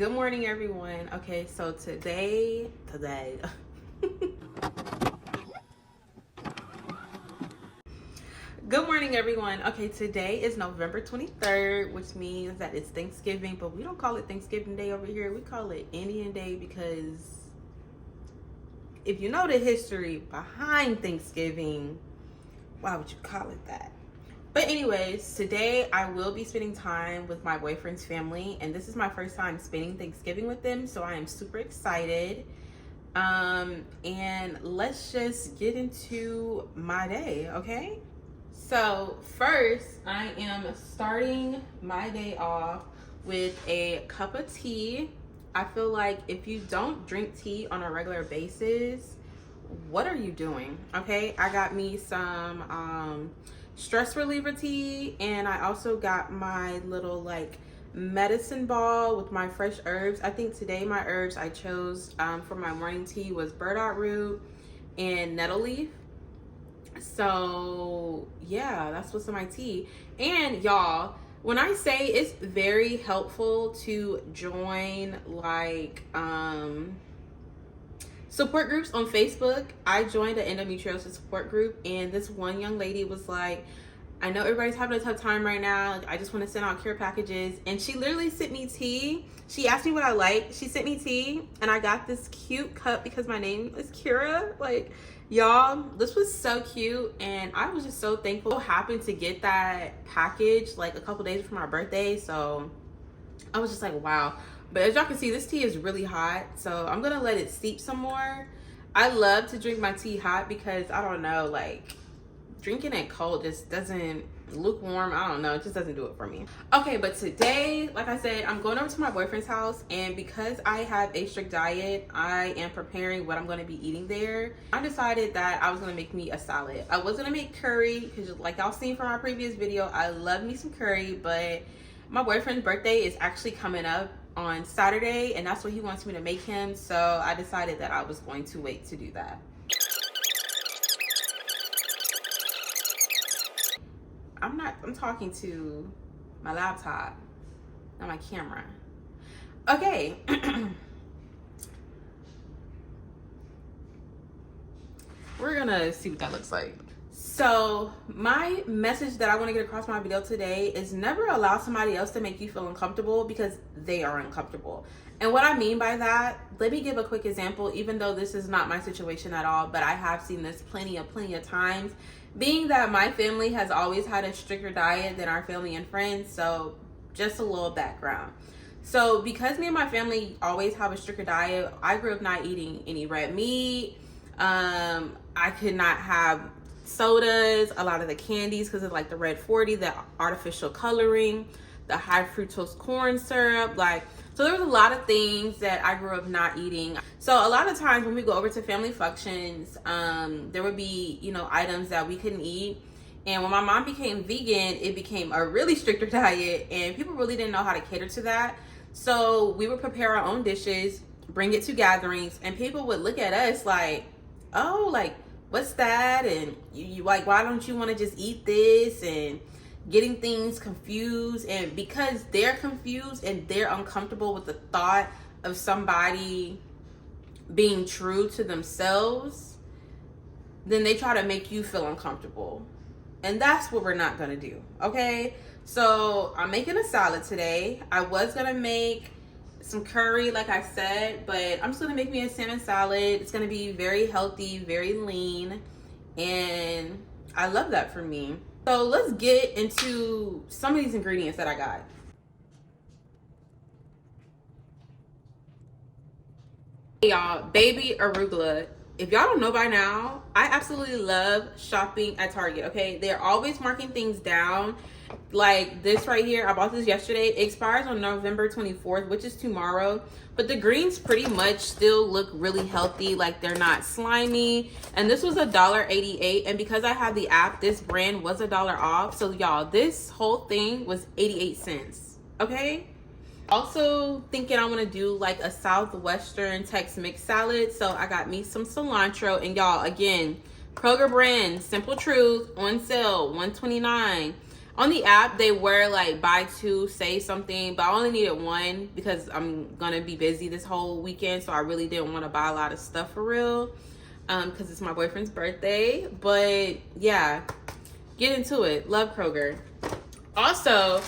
Good morning, everyone. Okay, so today, good morning, everyone. Okay, today is November 23rd, which means that it's Thanksgiving, but we don't call it Thanksgiving Day over here. We call it Indian Day because if you know the history behind Thanksgiving, why would you call it that? But anyways, today I will be spending time with my boyfriend's family, and this is my first time spending Thanksgiving with them, so I am super excited. And let's just get into my day, okay? So first, I am starting my day off with a cup of tea. I feel like if you don't drink tea on a regular basis, what are you doing? Okay, I got me some stress reliever tea, and I also got my little like medicine ball with my fresh herbs. I think today my herbs I chose for my morning tea was burdock root and nettle leaf. So yeah, that's what's in my tea. And y'all, when I say it's very helpful to join like support groups on Facebook. I joined an endometriosis support group, and this one young lady was like, I know everybody's having a tough time right now. Like, I just want to send out care packages. And she literally sent me tea. She asked me what I like. She sent me tea, and I got this cute cup because my name is Kira. Like, y'all, this was so cute, and I was just so thankful. I happened to get that package like a couple days before my birthday, so I was just like, wow. But as y'all can see, this tea is really hot, so I'm gonna let it steep some more. I love to drink my tea hot because I don't know, like drinking it cold just doesn't, lukewarm, I don't know, it just doesn't do it for me. Okay, but today, like I said, I'm going over to my boyfriend's house, and because I have a strict diet, I am preparing what I'm going to be eating there. I decided that I was going to make me a salad. I was going to make curry because like y'all seen from my previous video, I love me some curry, but my boyfriend's birthday is actually coming up on Saturday, and that's what he wants me to make him, so I decided that I was going to wait to do that. I'm talking to my laptop, not my camera. Okay. We're gonna see what that looks like. So my message that I want to get across my video today is never allow somebody else to make you feel uncomfortable because they are uncomfortable. And what I mean by that, let me give a quick example, even though this is not my situation at all, but I have seen this plenty of times. Being that my family has always had a stricter diet than our family and friends, so just a little background. So because me and my family always have a stricter diet, I grew up not eating any red meat. I could not have sodas, a lot of the candies because of like the red 40, the artificial coloring, the high fructose corn syrup, like, so there was a lot of things that I grew up not eating. So a lot of times when we go over to family functions, there would be, you know, items that we couldn't eat. And when my mom became vegan, it became a really stricter diet, and people really didn't know how to cater to that. So we would prepare our own dishes, bring it to gatherings, and people would look at us like, oh, like, what's that? And you like, why don't you want to just eat this? And getting things confused. And because they're confused and they're uncomfortable with the thought of somebody being true to themselves, then they try to make you feel uncomfortable. And that's what we're not going to do, okay? So I'm making a salad today. I was going to make some curry, like I said, but I'm just going to make me a salmon salad. It's going to be very healthy, very lean, and I love that for me. So let's get into some of these ingredients that I got. Hey y'all, baby arugula. If y'all don't know by now, I absolutely love shopping at Target, okay? They're always marking things down. Like this right here, I bought this yesterday. It expires on November 24th, which is tomorrow. But the greens pretty much still look really healthy. Like they're not slimy. And this was $1.88. And because I have the app, this brand was $1 off. So y'all, this whole thing was 88 cents, okay? Also thinking I want to do like a Southwestern Tex-Mex salad. So I got me some cilantro. And y'all, again, Kroger brand, Simple Truth, on sale, $1.29. On the app, they were like buy two, say something, but I only needed one because I'm gonna be busy this whole weekend, so I really didn't want to buy a lot of stuff for real, because it's my boyfriend's birthday. But yeah, get into it. Love Kroger. Also,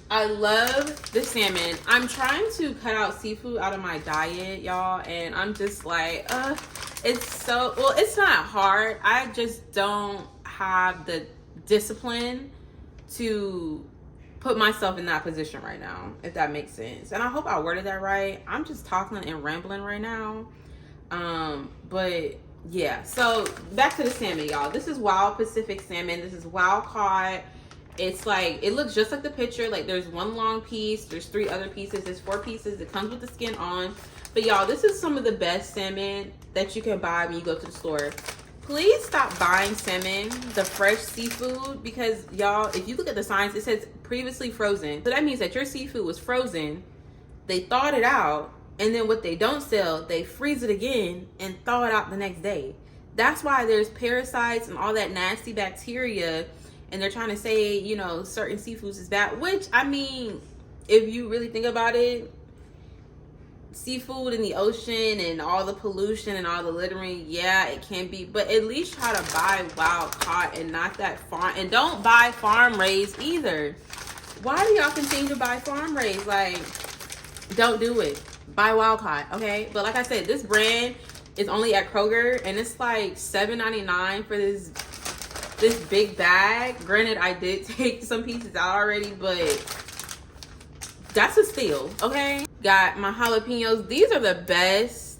I love the salmon. I'm trying to cut out seafood out of my diet, y'all, and I'm just like, it's so, well, it's not hard. I just don't have the discipline to put myself in that position right now, if that makes sense. And I hope I worded that right. I'm just talking and rambling right now. But yeah, so back to the salmon, y'all. This is wild Pacific salmon. This is wild caught. It's like, it looks just like the picture. Like there's one long piece, there's 3 other pieces, there's 4 pieces. It comes with the skin on. But y'all, this is some of the best salmon that you can buy when you go to the store. Please stop buying salmon, the fresh seafood, because y'all, if you look at the signs, it says previously frozen. So that means that your seafood was frozen, they thawed it out, and then what they don't sell, they freeze it again and thaw it out the next day. That's why there's parasites and all that nasty bacteria, and they're trying to say, you know, certain seafoods is bad, which, I mean, if you really think about it, seafood in the ocean and all the pollution and all the littering, yeah, it can be, but at least try to buy wild caught and not that farm, and don't buy farm raised either. Why do y'all continue to buy farm raised? Like, don't do it. Buy wild caught, okay? But like I said, this brand is only at Kroger, and it's like $7.99 for this big bag. Granted, I did take some pieces out already, but that's a steal, okay? Got my jalapenos. These are the best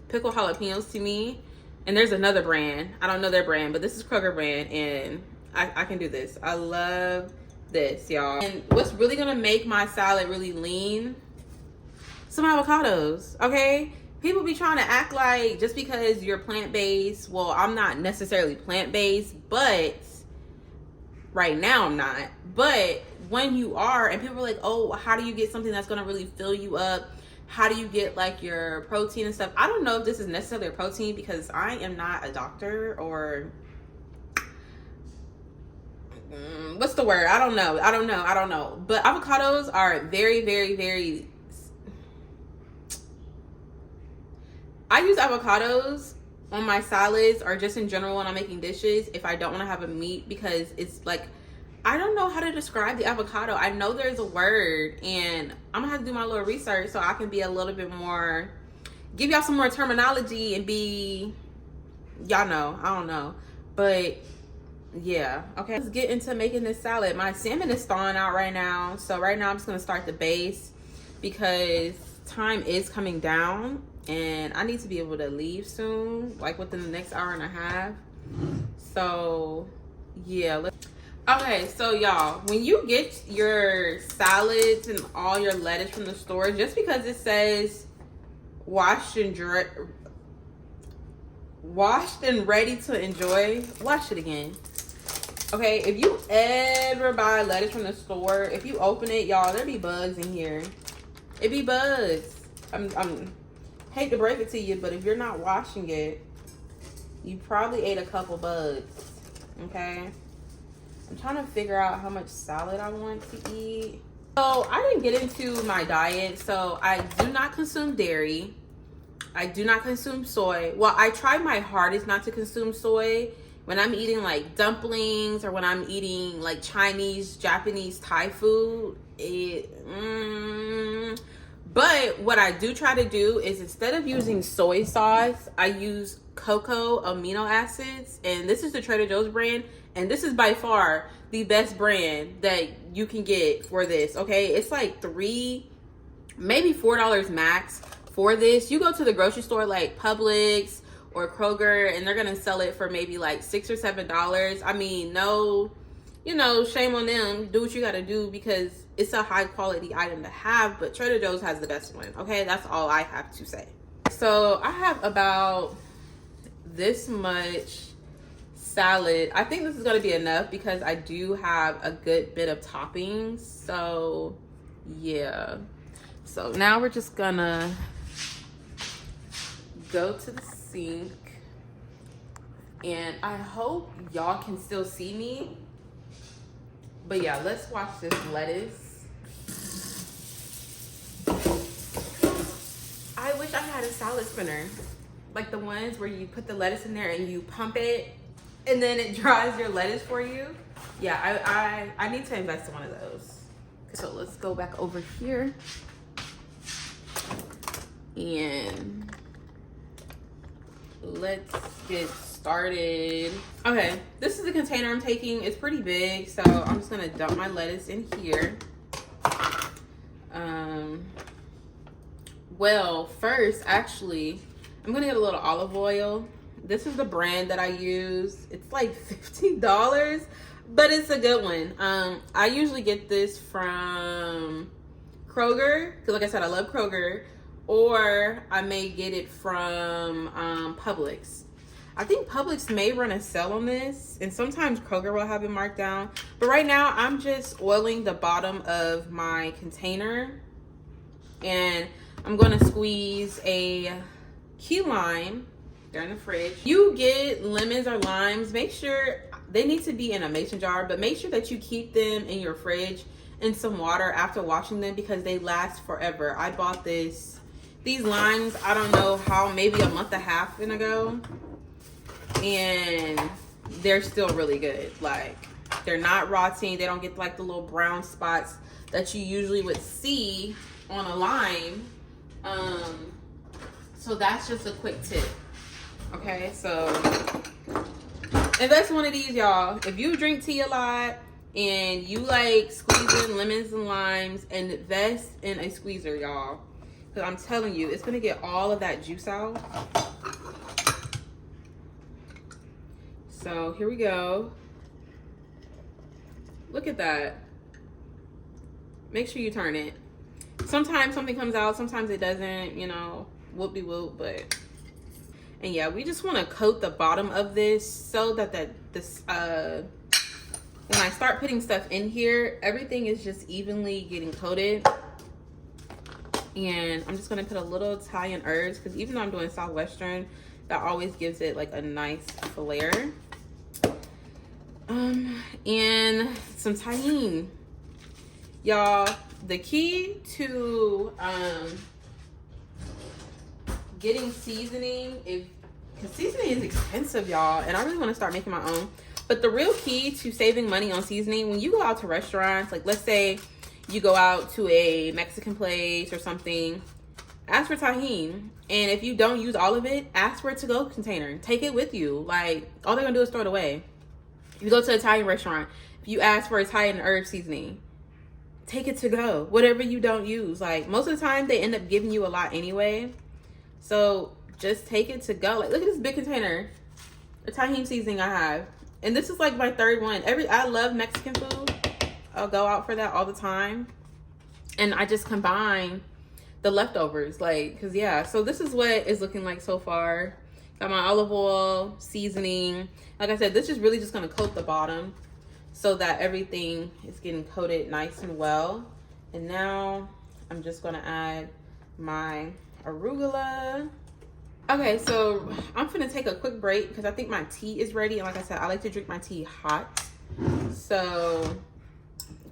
pickled jalapenos to me. And there's another brand. I don't know their brand, but this is Kroger brand, and I can do this. I love this, y'all. And what's really gonna make my salad really lean? Some avocados, okay? People be trying to act like just because you're plant-based, well, I'm not necessarily plant-based, but right now I'm not. But when you are, and people are like, oh, how do you get something that's gonna really fill you up? How do you get like your protein and stuff? I don't know if this is necessarily a protein because I am not a doctor, or what's the word? I don't know. But avocados are very, very, very, I use avocados on my salads or just in general when I'm making dishes if I don't want to have a meat, because it's like, I don't know how to describe the avocado. I know there's a word, and I'm gonna have to do my little research so I can be a little bit more, give y'all some more terminology and be, y'all know, I don't know. But yeah, okay. Let's get into making this salad. My salmon is thawing out right now. So right now I'm just gonna start the base because time is coming down and I need to be able to leave soon, like within the next hour and a half. So yeah, okay, so y'all, when you get your salads and all your lettuce from the store, just because it says washed and ready to enjoy, wash it again. Okay, if you ever buy lettuce from the store, if you open it, y'all, there be bugs in here. It be bugs. I'm hate to break it to you, but if you're not washing it, you probably ate a couple bugs. Okay, I'm trying to figure out how much salad I want to eat. So I didn't get into my diet, so I do not consume dairy. I do not consume soy. Well, I try my hardest not to consume soy when I'm eating like dumplings or when I'm eating like Chinese, Japanese, Thai food. But what I do try to do is, instead of using soy sauce, I use cocoa amino acids. And this is the Trader Joe's brand. And this is by far the best brand that you can get for this, okay? It's like $3, maybe $4 max for this. You go to the grocery store like Publix or Kroger, and they're gonna sell it for maybe like $6 or $7. I mean, no, you know, shame on them. Do what you gotta do because it's a high quality item to have, but Trader Joe's has the best one, okay? That's all I have to say. So I have about this much salad. I think this is gonna be enough because I do have a good bit of toppings. So yeah. So now we're just gonna go to the sink, and I hope y'all can still see me But yeah, let's wash this lettuce. I wish I had a salad spinner. Like the ones where you put the lettuce in there and you pump it and then it dries your lettuce for you. Yeah, I need to invest in one of those. So let's go back over here. And let's get started. Okay, this is the container I'm taking. It's pretty big, so I'm just gonna dump my lettuce in here. Well, first, actually, I'm gonna get a little olive oil. This is the brand that I use. It's like $15, but it's a good one. I usually get this from Kroger, because like I said, I love Kroger, or I may get it from Publix. I think Publix may run a sale on this, and sometimes Kroger will have it marked down. But right now, I'm just oiling the bottom of my container, and I'm gonna squeeze a key lime. They're in the fridge. You get lemons or limes, make sure they need to be in a mason jar, but make sure that you keep them in your fridge in some water after washing them, because they last forever. I bought these limes, I don't know how, maybe a month and a half ago, and they're still really good. Like, they're not rotting. They don't get like the little brown spots that you usually would see on a lime. So that's just a quick tip. Okay, so invest in one of these, y'all. If you drink tea a lot and you like squeezing lemons and limes, invest in a squeezer, y'all. Because I'm telling you, it's gonna get all of that juice out. So here we go. Look at that. Make sure you turn it. Sometimes something comes out, sometimes it doesn't, you know, whoop-de-whoop, but. And yeah, we just want to coat the bottom of this so that when I start putting stuff in here, everything is just evenly getting coated. And I'm just gonna put a little Italian herbs, because even though I'm doing Southwestern, that always gives it like a nice flair. And some tahini. Y'all, the key to getting seasoning, because seasoning is expensive, y'all, and I really want to start making my own. But the real key to saving money on seasoning, when you go out to restaurants, like let's say you go out to a Mexican place or something, ask for tahini. And if you don't use all of it, ask for a to-go container. Take it with you. Like, all they're gonna do is throw it away. If you go to an Italian restaurant, if you ask for Italian herb seasoning, take it to go. Whatever you don't use. Like, most of the time, they end up giving you a lot anyway. So just take it to go. Like, look at this big container, the tahini seasoning I have. And this is like my third one. I love Mexican food. I'll go out for that all the time. And I just combine the leftovers, like, cause yeah. So this is what it's looking like so far. Got my olive oil, seasoning. Like I said, this is really just gonna coat the bottom so that everything is getting coated nice and well. And now I'm just gonna add my arugula. Okay, so I'm gonna take a quick break because I think my tea is ready. And like I said, I like to drink my tea hot. So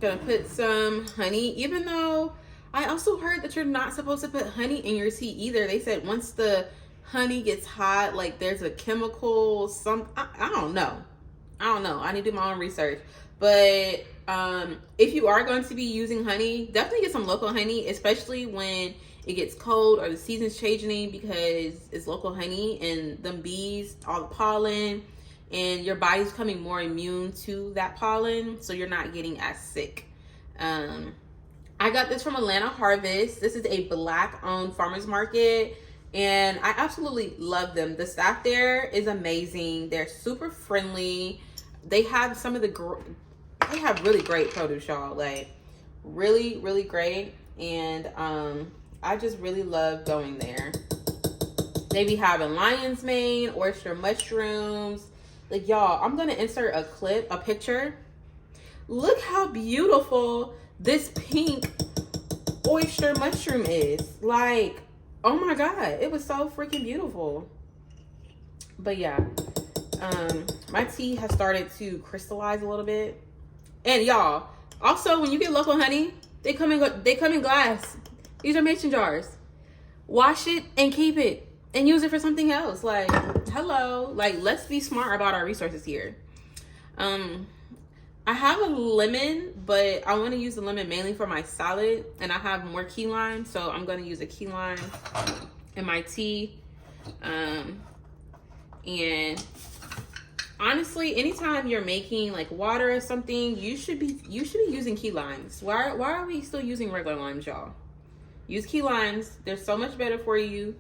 gonna put some honey, even though I also heard that you're not supposed to put honey in your tea either. They said once the honey gets hot, like there's a chemical, I don't know. I need to do my own research. But if you are going to be using honey, definitely get some local honey, especially when it gets cold or the season's changing, because it's local honey and them bees, all the pollen, and your body's becoming more immune to that pollen, so you're not getting as sick. I got this from Atlanta Harvest. This is a Black-owned farmers market, and I absolutely love them. The staff there is amazing. They're super friendly. They have they have really great produce, y'all. Like, really, really great. And I just really love going there. They be having lion's mane, oyster mushrooms. Like, y'all, I'm gonna insert a picture. Look how beautiful this pink oyster mushroom is. Like, oh my God, it was so freaking beautiful. But yeah, my tea has started to crystallize a little bit. And y'all, also when you get local honey, they come in glass. These are mason jars. Wash it and keep it and use it for something else. Like, hello, like let's be smart about our resources here. I have a lemon, but I want to use the lemon mainly for my salad, and I have more key lime, so I'm going to use a key lime in my tea. And honestly, anytime you're making like water or something, you should be using key limes. Why are we still using regular limes, y'all? Use key limes. They're so much better for you.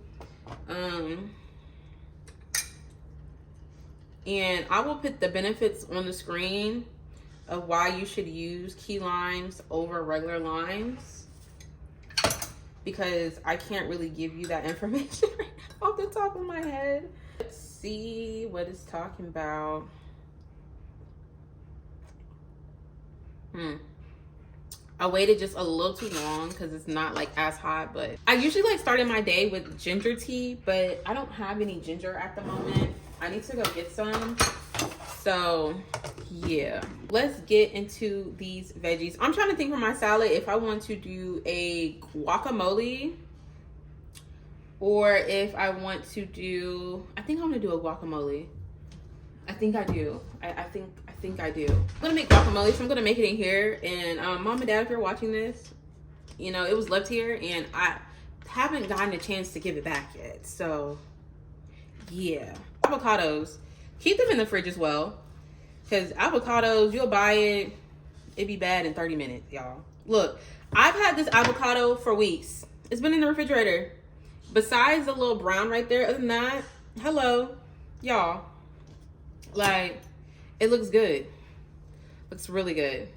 And I will put the benefits on the screen of why you should use key limes over regular limes, because I can't really give you that information right now off the top of my head. Let's see what it's talking about. I waited just a little too long because it's not like as hot, but I usually like starting my day with ginger tea, but I don't have any ginger at the moment. I need to go get some. So yeah, let's get into these veggies. I'm trying to think for my salad if I want to do a guacamole or if I want to do, I think I'm gonna do a guacamole. I think I do. I think I do. I'm gonna make guacamole, so I'm gonna make it in here. And mom and dad, if you're watching this, you know, it was left here and I haven't gotten a chance to give it back yet. So yeah. Avocados, keep them in the fridge as well, because avocados, you'll buy it, it'd be bad in 30 minutes, y'all. Look, I've had this avocado for weeks. It's been in the refrigerator. Besides the little brown right there, other than that, hello, y'all. Like, it looks good. Looks really good.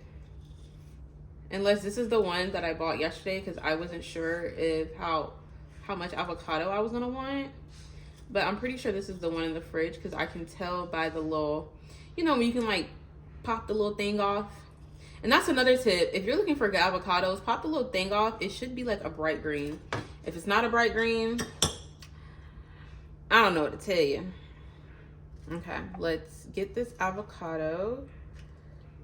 Unless this is the one that I bought yesterday, because I wasn't sure if how much avocado I was gonna want. But I'm pretty sure this is the one in the fridge, because I can tell by the little, you know, when you can like pop the little thing off. And that's another tip. If you're looking for good avocados, pop the little thing off. It should be like a bright green. If it's not a bright green, I don't know what to tell you. Okay, let's get this avocado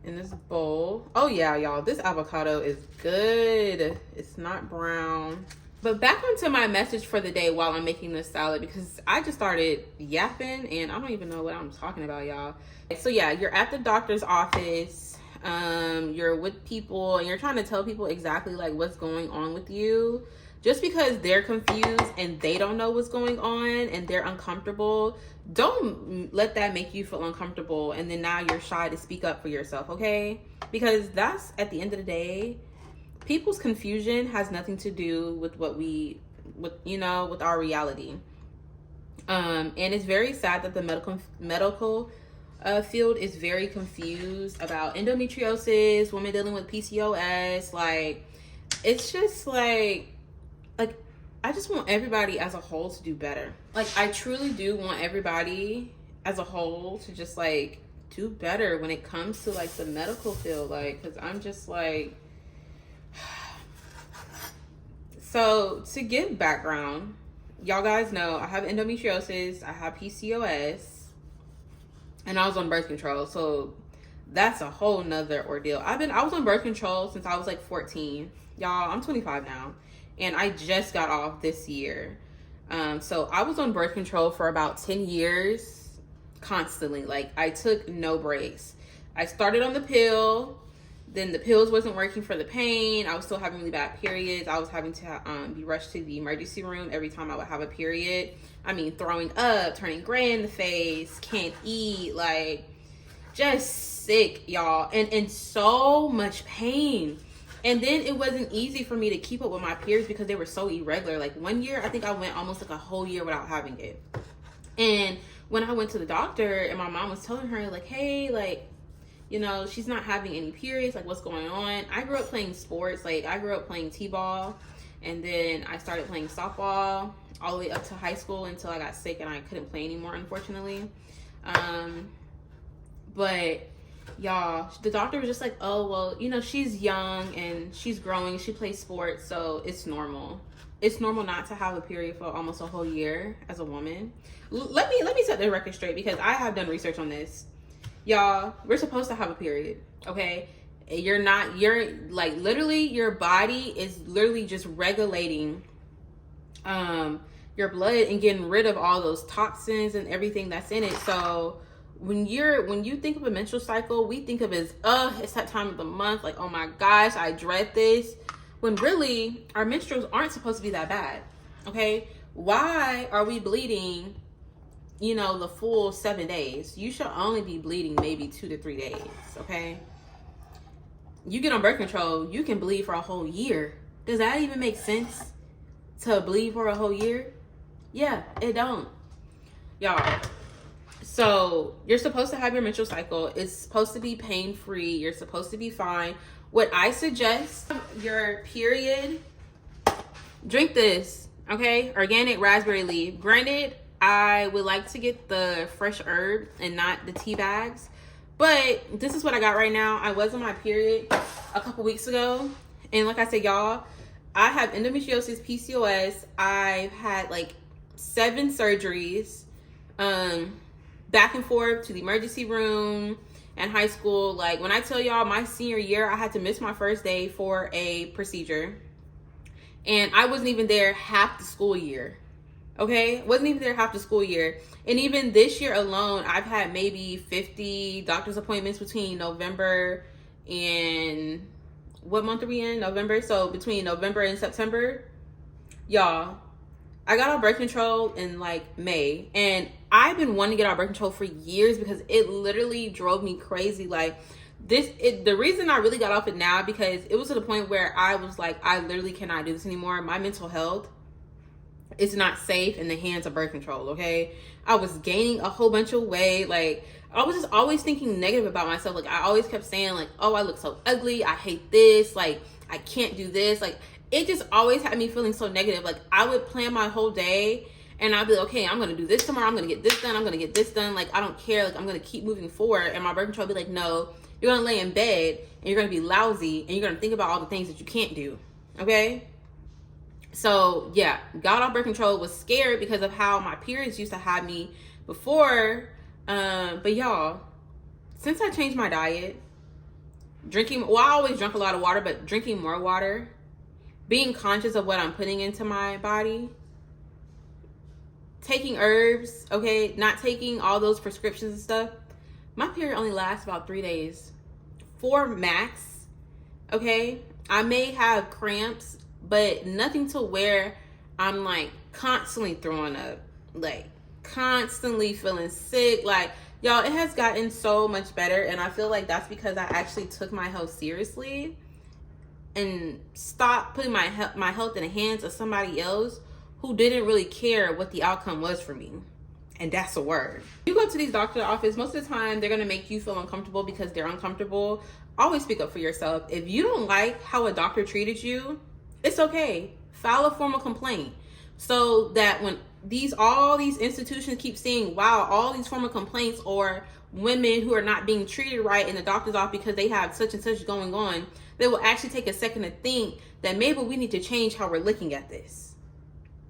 in this bowl. Oh yeah, y'all, this avocado is good. It's not brown. But back onto my message for the day while I'm making this salad, because I just started yapping and I don't even know what I'm talking about, y'all. So yeah, you're at the doctor's office, you're with people and you're trying to tell people exactly like what's going on with you. Just because they're confused and they don't know what's going on and they're uncomfortable, don't let that make you feel uncomfortable and then now you're shy to speak up for yourself, okay? Because that's, at the end of the day, people's confusion has nothing to do with with our reality. And it's very sad that the medical field is very confused about endometriosis, women dealing with PCOS. Like, it's just like I just want everybody as a whole to do better. Like, I truly do want everybody as a whole to just like do better when it comes to like the medical field. Like, because I'm just like, so to give background, y'all guys know I have endometriosis, I have PCOS, and I was on birth control. So that's a whole nother ordeal. I was on birth control since I was like 14. Y'all, I'm 25 now. And I just got off this year. So I was on birth control for about 10 years constantly. Like, I took no breaks. I started on the pill. Then the pills wasn't working for the pain. I was still having really bad periods. I was having to be rushed to the emergency room every time I would have a period. I mean, throwing up, turning gray in the face, can't eat, like, just sick, y'all. And in so much pain. And then it wasn't easy for me to keep up with my periods because they were so irregular. Like, one year, I think I went almost like a whole year without having it. And when I went to the doctor and my mom was telling her, like, hey, like, you know, she's not having any periods, like, what's going on? I grew up playing sports. Like, I grew up playing t-ball, and then I started playing softball all the way up to high school until I got sick and I couldn't play anymore, unfortunately. But y'all, the doctor was just like, oh, well, you know, she's young and she's growing, she plays sports, so it's normal. It's normal not to have a period for almost a whole year as a woman. Let me set the record straight, because I have done research on this. Y'all, we're supposed to have a period, okay? You're like literally your body is literally just regulating your blood and getting rid of all those toxins and everything that's in it. So when you think of a menstrual cycle, we think of it as it's that time of the month, like, oh my gosh, I dread this, when really our menstruals aren't supposed to be that bad. Okay, why are we bleeding the full 7 days? You should only be bleeding maybe 2 to 3 days. Okay, you get on birth control, you can bleed for a whole year. Does that even make sense to bleed for a whole year? Yeah, it don't, y'all. So you're supposed to have your menstrual cycle. It's supposed to be pain-free. You're supposed to be fine. What I suggest, your period, drink this, okay? Organic raspberry leaf. Granted, I would like to get the fresh herb and not the tea bags, but this is what I got right now. I was on my period a couple weeks ago, and like I said, y'all, I have endometriosis, PCOS. I've had like 7 surgeries, back and forth to the emergency room and high school. Like, when I tell y'all, my senior year, I had to miss my first day for a procedure, and I wasn't even there half the school year. Okay, wasn't even there half the school year. And even this year alone, I've had maybe 50 doctor's appointments between November and what month are we in? November. So between November and September, y'all, I got on birth control in like May, and I've been wanting to get on birth control for years because it literally drove me crazy. Like the reason I really got off it now, because it was to the point where I was like, I literally cannot do this anymore. My mental health is not safe in the hands of birth control. Okay, I was gaining a whole bunch of weight. Like, I was just always thinking negative about myself. Like, I always kept saying like, oh, I look so ugly, I hate this, like I can't do this. Like, it just always had me feeling so negative. Like, I would plan my whole day and I'd be like, okay, I'm going to do this tomorrow. I'm going to get this done. I'm going to get this done. Like, I don't care. Like, I'm going to keep moving forward. And my birth control would be like, no, you're going to lay in bed and you're going to be lousy and you're going to think about all the things that you can't do. Okay. So yeah, got on birth control, was scared because of how my periods used to have me before. But y'all, since I changed my diet, I always drank a lot of water, but drinking more water, being conscious of what I'm putting into my body, taking herbs, okay, not taking all those prescriptions and stuff, my period only lasts about 3 days, 4 max. Okay, I may have cramps, but nothing to where I'm like constantly throwing up, like constantly feeling sick. Like, y'all, it has gotten so much better, and I feel like that's because I actually took my health seriously and stopped putting my health in the hands of somebody else who didn't really care what the outcome was for me. And that's a word. You go to these doctor's office, most of the time they're gonna make you feel uncomfortable because they're uncomfortable. Always speak up for yourself. If you don't like how a doctor treated you, it's okay. File a formal complaint, so that when all these institutions keep seeing, wow, all these formal complaints or women who are not being treated right in the doctor's office because they have such and such going on, they will actually take a second to think that maybe we need to change how we're looking at this.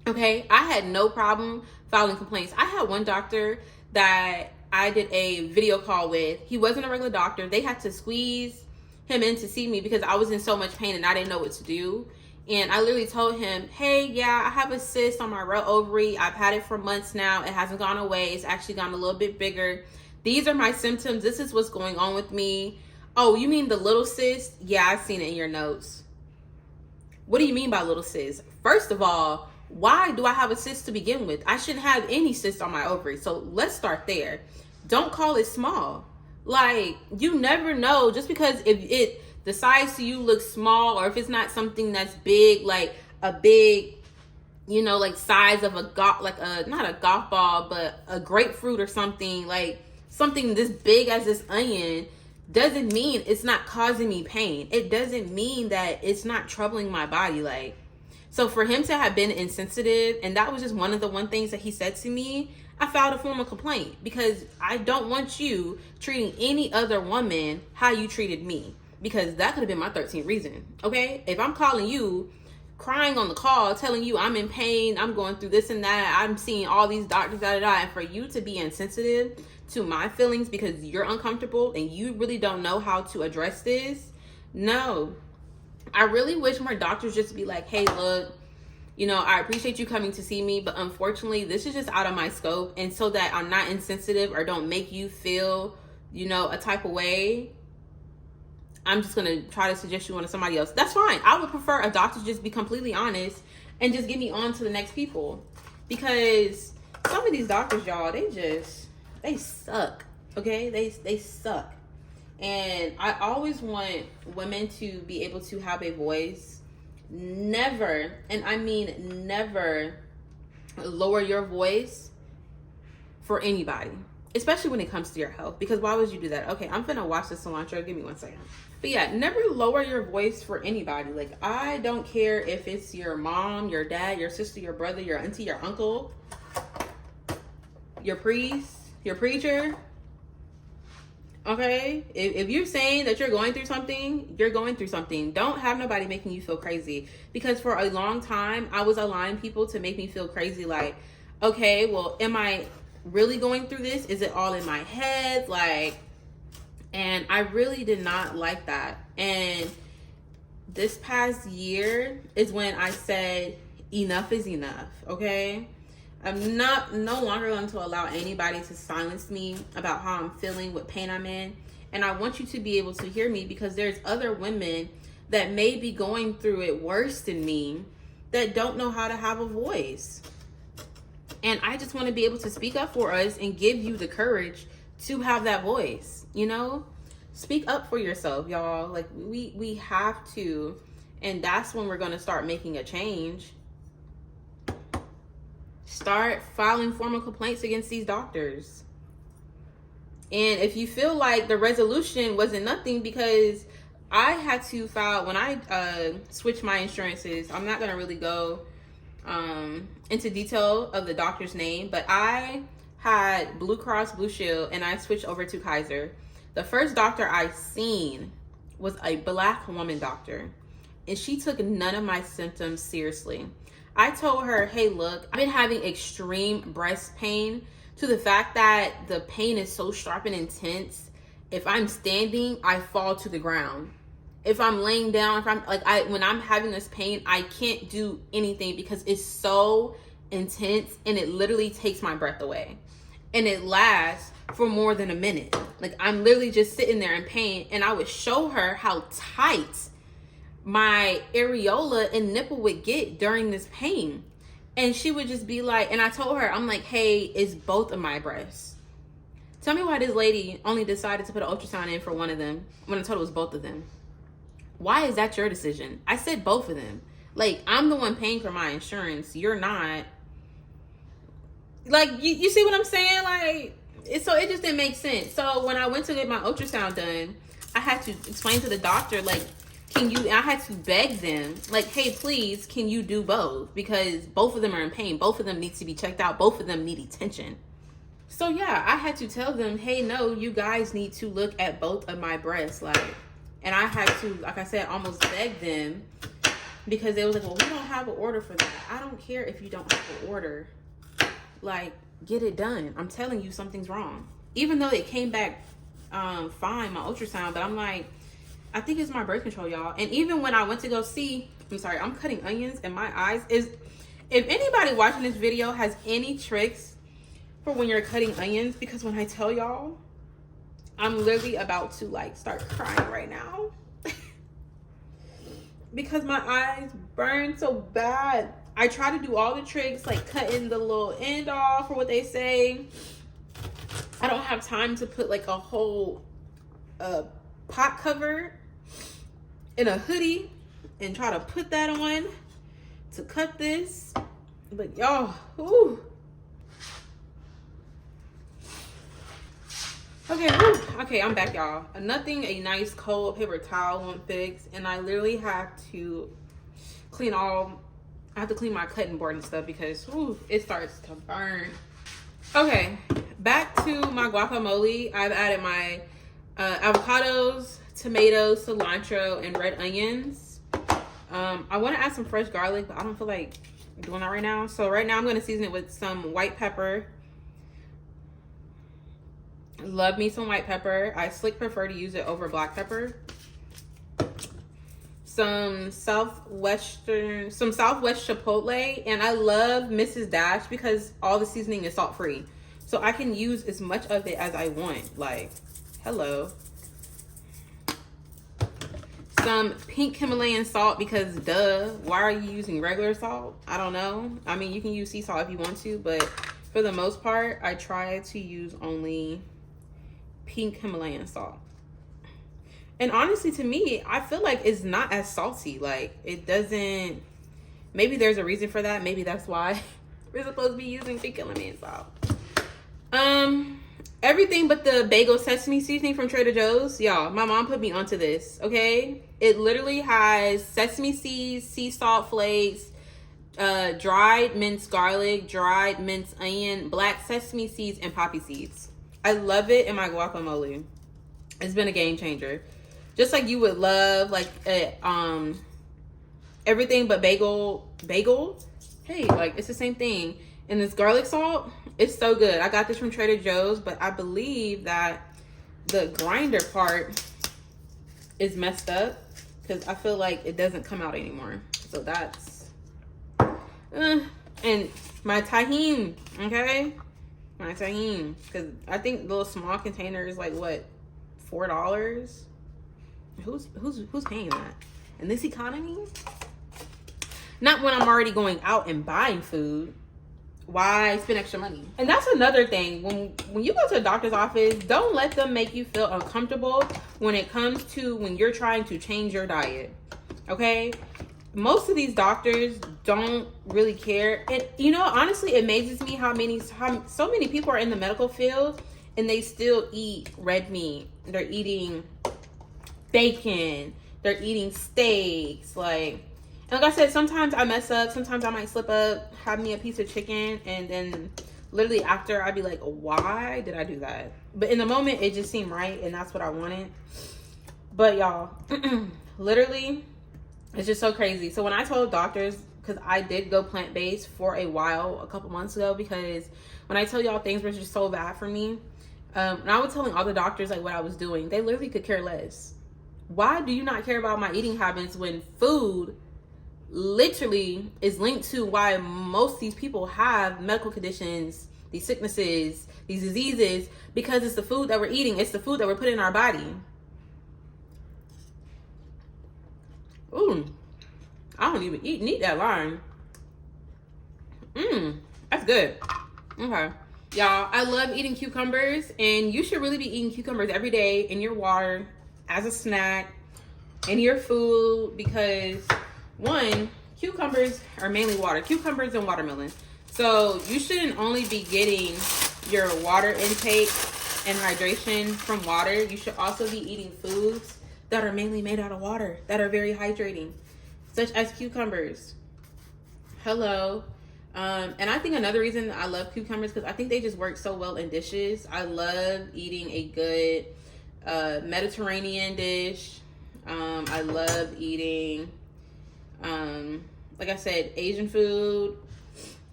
Okay, I had no problem filing complaints. I had one doctor that I did a video call with. He wasn't a regular doctor. They had to squeeze him in to see me because I was in so much pain and I didn't know what to do. And I literally told him, hey, yeah, I have a cyst on my right ovary. I've had it for months now. It hasn't gone away. It's actually gotten a little bit bigger. These are my symptoms. This is what's going on with me. Oh, you mean the little cyst? Yeah, I've seen it in your notes. What do you mean by little cyst? First of all, why do I have a cyst to begin with? I shouldn't have any cyst on my ovary. So let's start there. Don't call it small. Like, you never know, just because if the size to you looks small, or if it's not something that's big, like a big, like size of not a golf ball, but a grapefruit or something, like something this big as this onion, doesn't mean it's not causing me pain. It doesn't mean that it's not troubling my body. Like, so for him to have been insensitive, and that was just one of the things that he said to me, I filed a formal complaint because I don't want you treating any other woman how you treated me, because that could have been my 13th reason. Okay, if I'm calling you, crying on the call, telling you I'm in pain, I'm going through this and that, I'm seeing all these doctors, and for you to be insensitive to my feelings because you're uncomfortable and you really don't know how to address this, No. I really wish more doctors just be like, hey, look, you know, I appreciate you coming to see me, but unfortunately, this is just out of my scope. And so that I'm not insensitive or don't make you feel, you know, a type of way, I'm just going to try to suggest you on to somebody else. That's fine. I would prefer a doctor just be completely honest and just get me on to the next people. Because some of these doctors, y'all, they suck. Okay? They suck. And I always want women to be able to have a voice. Never, and I mean never, lower your voice for anybody, especially when it comes to your health. Because why would you do that? Okay, I'm finna watch this cilantro. Give me 1 second. But yeah, never lower your voice for anybody. Like, I don't care if it's your mom, your dad, your sister, your brother, your auntie, your uncle, your priest, your preacher. Okay, if you're saying that you're going through something, you're going through something. Don't have nobody making you feel crazy. Because for a long time, I was allowing people to make me feel crazy. Like, okay, well, am I really going through this? Is it all in my head? Like, and I really did not like that. And this past year is when I said, enough is enough, okay? I'm no longer going to allow anybody to silence me about how I'm feeling, what pain I'm in. And I want you to be able to hear me, because there's other women that may be going through it worse than me that don't know how to have a voice. And I just want to be able to speak up for us and give you the courage to have that voice, you know? Speak up for yourself, y'all. Like, we have to. And that's when we're going to start making a change. Start filing formal complaints against these doctors. And if you feel like the resolution wasn't nothing, because I had to file, when I switched my insurances, I'm not going to really go into detail of the doctor's name, but I had Blue Cross Blue Shield and I switched over to Kaiser. The first doctor I seen was a Black woman doctor, and she took none of my symptoms seriously. I told her, hey, look, I've been having extreme breast pain, to the fact that the pain is so sharp and intense. If I'm standing, I fall to the ground. If I'm laying down, if I'm like, when I'm having this pain, I can't do anything because it's so intense and it literally takes my breath away. And it lasts for more than a minute. Like, I'm literally just sitting there in pain, and I would show her how tight my areola and nipple would get during this pain. And she would just be like, and I told her, I'm like, hey, it's both of my breasts. Tell me why this lady only decided to put an ultrasound in for one of them when I told her it was both of them. Why is that your decision? I said both of them. Like, I'm the one paying for my insurance. You're not. Like, you see what I'm saying? Like, so it just didn't make sense. So when I went to get my ultrasound done, I had to explain to the doctor, like, I had to beg them, like, hey, please, can you do both? Because both of them are in pain. Both of them need to be checked out. Both of them need attention. So yeah, I had to tell them, hey, no, you guys need to look at both of my breasts. Like, and I had to, like I said, almost beg them, because they was like, well, we don't have an order for that. I don't care if you don't have an order. Like, get it done. I'm telling you, something's wrong. Even though it came back fine, my ultrasound, but I'm like, I think it's my birth control, y'all. And even when I went to go see, I'm cutting onions, and my eyes is, if anybody watching this video has any tricks for when you're cutting onions, because when I tell y'all, I'm literally about to like start crying right now because my eyes burn so bad. I try to do all the tricks, like cutting the little end off, or what they say. I don't have time to put like a whole pot cover in a hoodie and try to put that on to cut this. But y'all, ooh. Okay, I'm back, y'all. Nothing a nice cold paper towel won't fix, and I literally have to clean I have to clean my cutting board and stuff because it starts to burn. Okay, back to my guacamole. I've added my avocados, tomatoes, cilantro, and red onions. I want to add some fresh garlic, but I don't feel like doing that right now. So right now I'm going to season it with some white pepper. Love me some white pepper. I prefer to use it over black pepper. some Southwest Chipotle, and I love Mrs. Dash because all the seasoning is salt free, so I can use as much of it as I want. Like, hello. Some pink Himalayan salt because duh, why are you using regular salt? I don't know. I mean, you can use sea salt if you want to, but for the most part, I try to use only pink Himalayan salt. And honestly, to me, I feel like it's not as salty. Like, it doesn't, maybe there's a reason for that. Maybe that's why we're supposed to be using pink Himalayan salt. Everything but the bagel sesame seasoning from Trader Joe's. Y'all, my mom put me onto this, okay? It literally has sesame seeds, sea salt flakes, dried minced garlic, dried minced onion, black sesame seeds, and poppy seeds. I love it in my guacamole. It's been a game changer. Just like you would love like everything but bagel. Hey, like it's the same thing. And this garlic salt, it's so good. I got this from Trader Joe's, but I believe that the grinder part is messed up because I feel like it doesn't come out anymore. So that's and my tahini, okay? My tahini, because I think the little small container is like what, $4? Who's paying that in this economy? Not when I'm already going out and buying food. Why spend extra money? And that's another thing. When you go to a doctor's office, don't let them make you feel uncomfortable when it comes to when you're trying to change your diet. Okay? Most of these doctors don't really care. And you know, honestly, it amazes me how so many people are in the medical field and they still eat red meat. They're eating bacon. They're eating steaks. And like I said, sometimes I mess up. Sometimes I might slip up, have me a piece of chicken, and then literally after I'd be like, why did I do that? But in the moment, it just seemed right, and that's what I wanted. But y'all, literally, it's just so crazy. So when I told doctors, because I did go plant-based for a while, a couple months ago, because when I tell y'all things were just so bad for me, and I was telling all the doctors like what I was doing, they literally could care less. Why do you not care about my eating habits when food literally is linked to why most of these people have medical conditions, these sicknesses, these diseases? Because it's the food that we're eating. It's the food that we're putting in our body. Ooh, I don't even need that lime. That's good. Okay, y'all, I love eating cucumbers, and you should really be eating cucumbers every day in your water, as a snack, in your food, because one, cucumbers are mainly water. Cucumbers and watermelon. So you shouldn't only be getting your water intake and hydration from water. You should also be eating foods that are mainly made out of water, that are very hydrating, such as cucumbers. Hello. And I think another reason I love cucumbers, because I think they just work so well in dishes. I love eating a good Mediterranean dish. I love eating like I said, Asian food.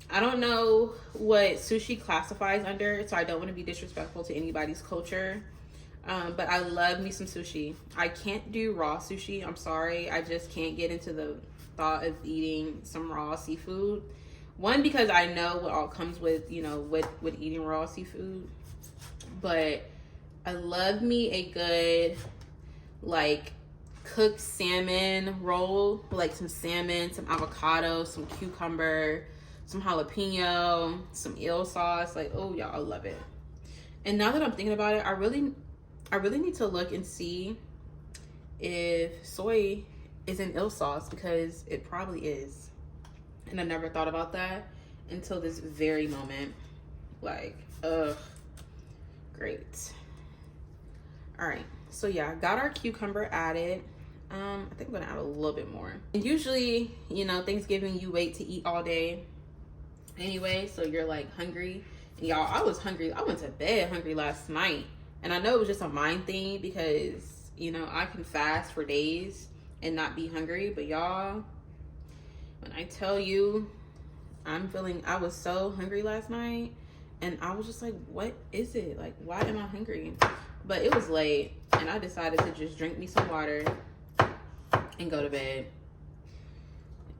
I don't know what sushi classifies under, so I don't want to be disrespectful to anybody's culture. But I love me some sushi. I can't do raw sushi. I'm sorry. I just can't get into the thought of eating some raw seafood. One, because I know what all comes with, you know, with eating raw seafood. But I love me a good, like, cooked salmon roll, like some salmon, some avocado, some cucumber, some jalapeno, some eel sauce. Like, oh y'all, I love it. And now that I'm thinking about it, I really need to look and see if soy is in eel sauce, because it probably is. And I never thought about that until this very moment. Like, great. All right, so yeah, got our cucumber added. I think I'm gonna add a little bit more. And usually, you know, Thanksgiving, you wait to eat all day anyway, so you're like hungry. And y'all, I was hungry. I went to bed hungry last night. And I know it was just a mind thing because, you know, I can fast for days and not be hungry. But y'all, when I tell you, I was so hungry last night. And I was just like, what is it? Like, why am I hungry? But it was late, and I decided to just drink me some water. and go to bed.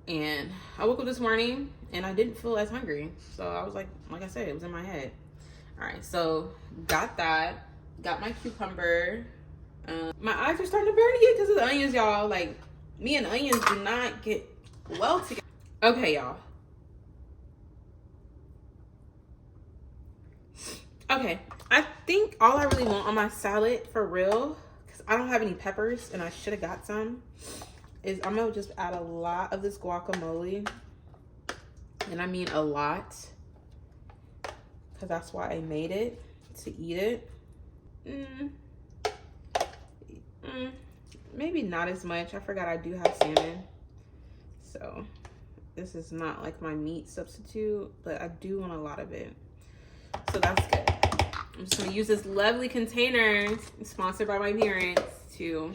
And I woke up this morning and I didn't feel as hungry. So I was like I said, it was in my head. All right, so got that. Got my cucumber. My eyes are starting to burn again because of the onions, y'all. Like, me and onions do not get well together. Okay, y'all. Okay, I think all I really want on my salad, for real, because I don't have any peppers and I should have got some, is I'm gonna just add a lot of this guacamole. And I mean a lot, because that's why I made it, to eat it. Maybe not as much. I forgot I do have salmon, so this is not like my meat substitute, but I do want a lot of it, so that's good. I'm just gonna use this lovely container sponsored by my parents to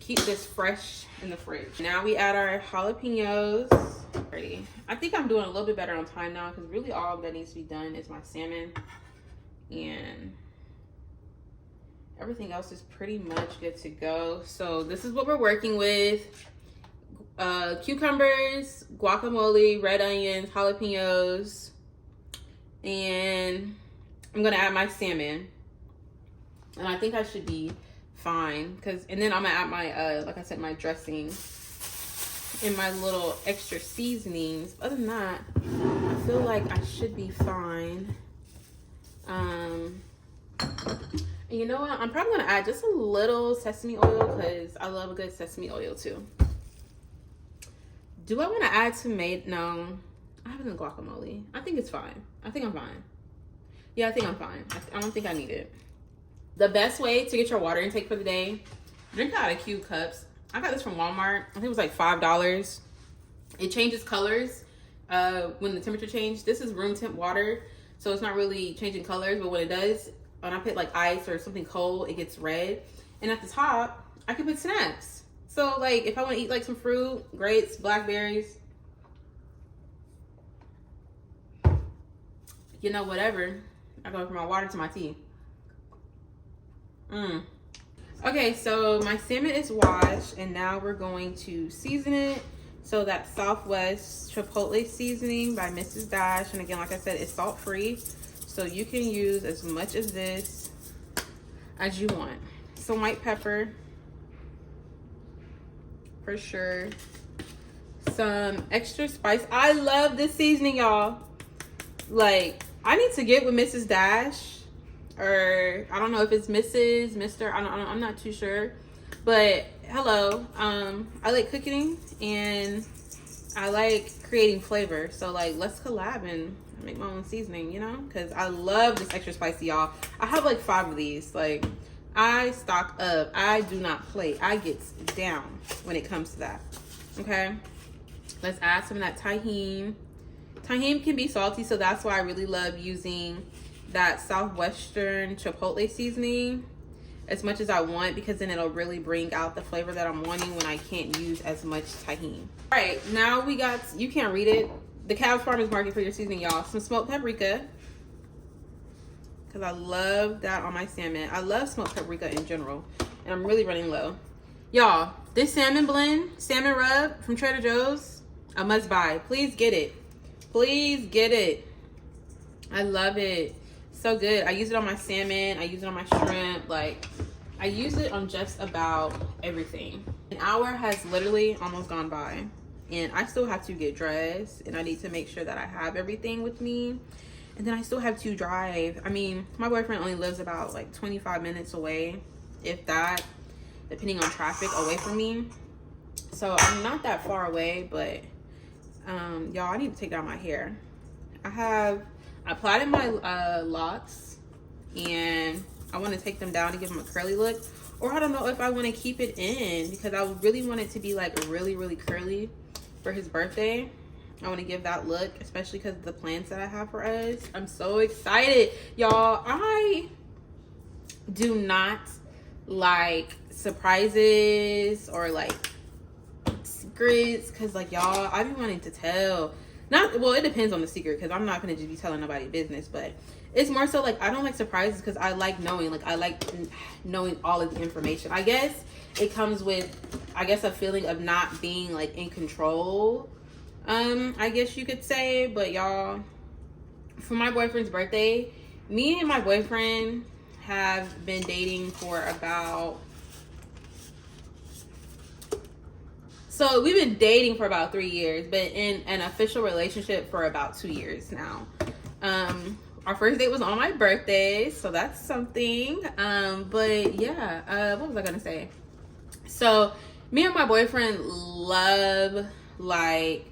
keep this fresh in the fridge. Now we add our jalapenos. Ready. I think I'm doing a little bit better on time now, because really all that needs to be done is my salmon, and everything else is pretty much good to go. So this is what we're working with. Cucumbers, guacamole, red onions, jalapenos, and I'm gonna add my salmon. And I think I should be fine, and then I'm gonna add my like I said, my dressing and my little extra seasonings. Other than that, I feel like I should be fine. And you know what? I'm probably gonna add just a little sesame oil, because I love a good sesame oil too. Do I want to add tomato? No, I have it in guacamole. I think it's fine. I think I'm fine. Yeah, I think I'm fine. I don't think I need it. The best way to get your water intake for the day, drink out of cube cups. I got this from Walmart. I think it was like $5. It changes colors when the temperature changes. This is room temp water, so it's not really changing colors, but when it does, when I put like ice or something cold, it gets red. And at the top, I can put snacks. So like if I want to eat like some fruit, grapes, blackberries, you know, whatever, I go from my water to my tea. Okay, so my salmon is washed, and now we're going to season it. So that Southwest Chipotle seasoning by Mrs. Dash, and again, like I said, it's salt free, so you can use as much of this as you want. Some white pepper, for sure. Some extra spice. I love this seasoning, y'all. Like, I need to get with Mrs. Dash, or I don't know if it's Mrs., Mr., I'm not too sure, but hello. I like cooking and I like creating flavor, so like let's collab and make my own seasoning, you know, because I love this extra spicy, y'all. I have like 5 of these. Like, I stock up. I do not play. I get down when it comes to that. Okay, let's add some of that tahini. Tahini can be salty, so that's why I really love using that Southwestern Chipotle seasoning as much as I want, because then it'll really bring out the flavor that I'm wanting when I can't use as much tahini. All right, now we got, you can't read it, the Cavs Farmers Market for your seasoning, y'all. Some smoked paprika, because I love that on my salmon. I love smoked paprika in general, and I'm really running low. Y'all, this salmon blend, salmon rub from Trader Joe's, a must buy. Please get it. Please get it. I love it. So good. I use it on my salmon. I use it on my shrimp. Like, I use it on just about everything. An hour has literally almost gone by, and I still have to get dressed, and I need to make sure that I have everything with me. And then I still have to drive. I mean, my boyfriend only lives about like 25 minutes away, if that, depending on traffic, away from me. So I'm not that far away, but y'all, I need to take down my hair. I plaited my locks, and I want to take them down to give them a curly look. Or I don't know if I want to keep it in, because I really want it to be like really, really curly for his birthday. I want to give that look, especially because of the plans that I have for us. I'm so excited, y'all. I do not like surprises or like secrets, because like, y'all, I be wanting to tell Not, well, it depends on the secret, because I'm not going to just be telling nobody business, but it's more so like I don't like surprises because I like knowing, like I like knowing all of the information. I guess it comes with, I guess, a feeling of not being like in control, I guess you could say. But y'all, for my boyfriend's birthday, me and my boyfriend have been dating for about, so we've been dating for about 3 years, but in an official relationship for about 2 years now. Our first date was on my birthday, so that's something. But yeah, what was I gonna say? So me and my boyfriend love like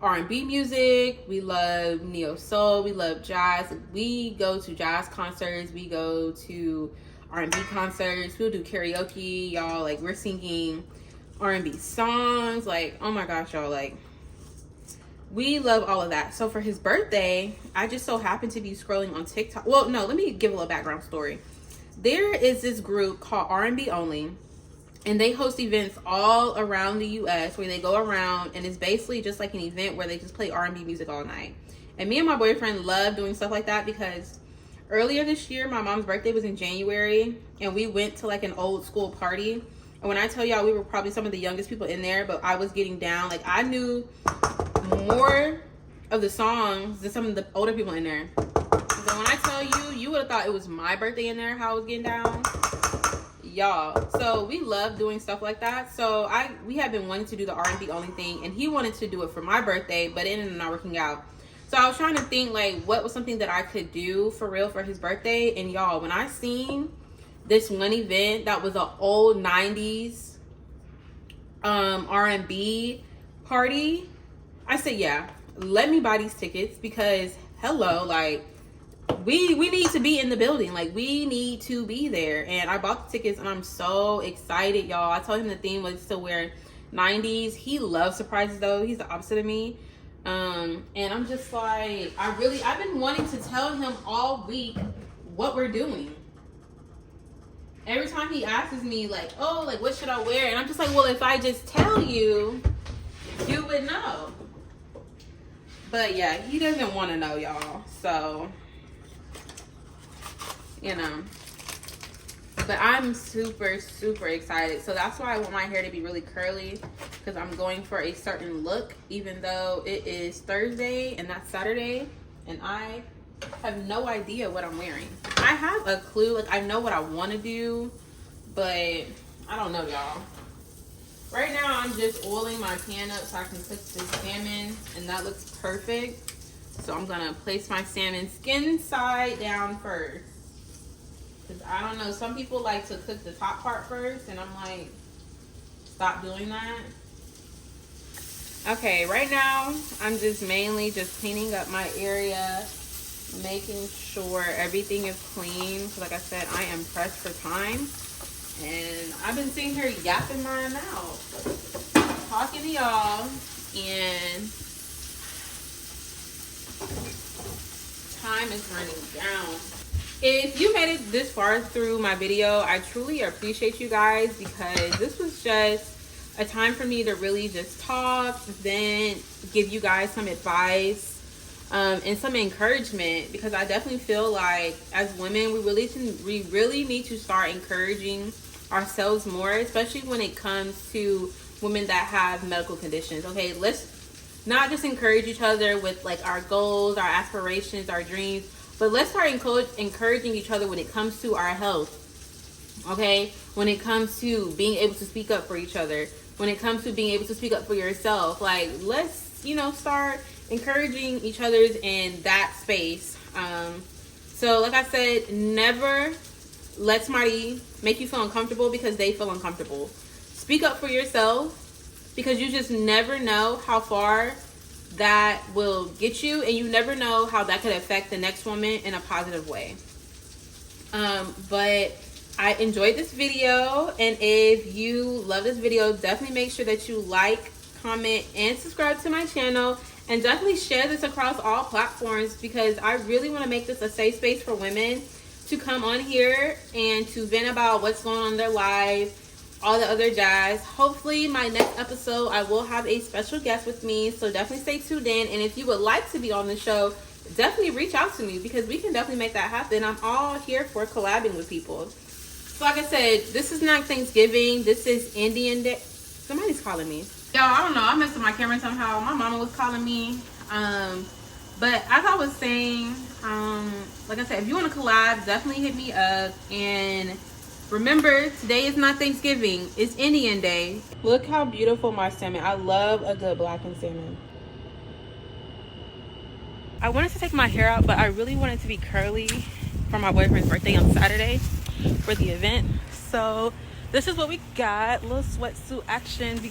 R&B music. We love neo soul. We love jazz. We go to jazz concerts. We go to R&B concerts. We'll do karaoke, y'all. Like, we're singing R&B songs. Like, oh my gosh, y'all. Like, we love all of that. So for his birthday, I just so happened to be scrolling on TikTok. Well, no, let me give a little background story. There is this group called R&B Only, and they host events all around the US where they go around, and it's basically just like an event where they just play R&B music all night. And me and my boyfriend love doing stuff like that because earlier this year, my mom's birthday was in January, and we went to like an old school party. And when I tell y'all, we were probably some of the youngest people in there, but I was getting down. Like, I knew more of the songs than some of the older people in there. So when I tell you, you would have thought it was my birthday in there, how I was getting down. Y'all. So we love doing stuff like that. So we have been wanting to do the R&B Only thing, and he wanted to do it for my birthday, but it ended up not working out. So I was trying to think like what was something that I could do for real for his birthday. And y'all, when I seen this one event that was an old 90s R&B party, I said, yeah, let me buy these tickets because hello, like we need to be in the building. Like, we need to be there. And I bought the tickets, and I'm so excited, y'all. I told him the theme was to wear 90s. He loves surprises though. He's the opposite of me. And I'm just like, I've been wanting to tell him all week what we're doing. Every time he asks me like, oh, like what should I wear? And I'm just like, well, if I just tell you, you would know. But yeah, he doesn't want to know, y'all. So, you know. But I'm super, super excited. So that's why I want my hair to be really curly, because I'm going for a certain look, even though it is Thursday and not Saturday. And I have no idea what I'm wearing. I have a clue. Like, I know what I want to do, but I don't know, y'all. Right now, I'm just oiling my pan up so I can cook this salmon, and that looks perfect. So I'm gonna place my salmon skin side down first. Because I don't know, some people like to cook the top part first, and I'm like, stop doing that. Okay, right now, I'm just mainly just cleaning up my area, making sure everything is clean. So like I said, I am pressed for time. And I've been sitting here yapping my mouth, talking to y'all, and time is running down. If you made it this far through my video, I truly appreciate you guys, because this was just a time for me to really just talk, then give you guys some advice and some encouragement, because I definitely feel like as women, we really need to start encouraging ourselves more, especially when it comes to women that have medical conditions. Okay, let's not just encourage each other with like our goals, our aspirations, our dreams, but let's start encouraging each other when it comes to our health. Okay, when it comes to being able to speak up for each other, when it comes to being able to speak up for yourself, like let's, you know, start encouraging each other's in that space. So like I said, never let somebody make you feel uncomfortable because they feel uncomfortable. Speak up for yourself, because you just never know how far that will get you, and you never know how that could affect the next woman in a positive way. But I enjoyed this video, and if you love this video, definitely make sure that you like, comment, and subscribe to my channel, and definitely share this across all platforms, because I really want to make this a safe space for women to come on here and to vent about what's going on in their lives, all the other jazz. Hopefully my next episode I will have a special guest with me, so definitely stay tuned in. And if you would like to be on the show, definitely reach out to me because we can definitely make that happen. I'm all here for collabing with people. So like I said, this is not Thanksgiving, this is Indian Day. Somebody's calling me. Yo, I don't know, I messed with my camera somehow. My mama was calling me. But as I was saying, like I said, if you want to collab, definitely hit me up. And remember, today is not Thanksgiving, it's Indian Day. Look how beautiful my salmon. I love a good blackened salmon. I wanted to take my hair out, but I really wanted to be curly for my boyfriend's birthday on Saturday for the event. So this is what we got, little sweatsuit action.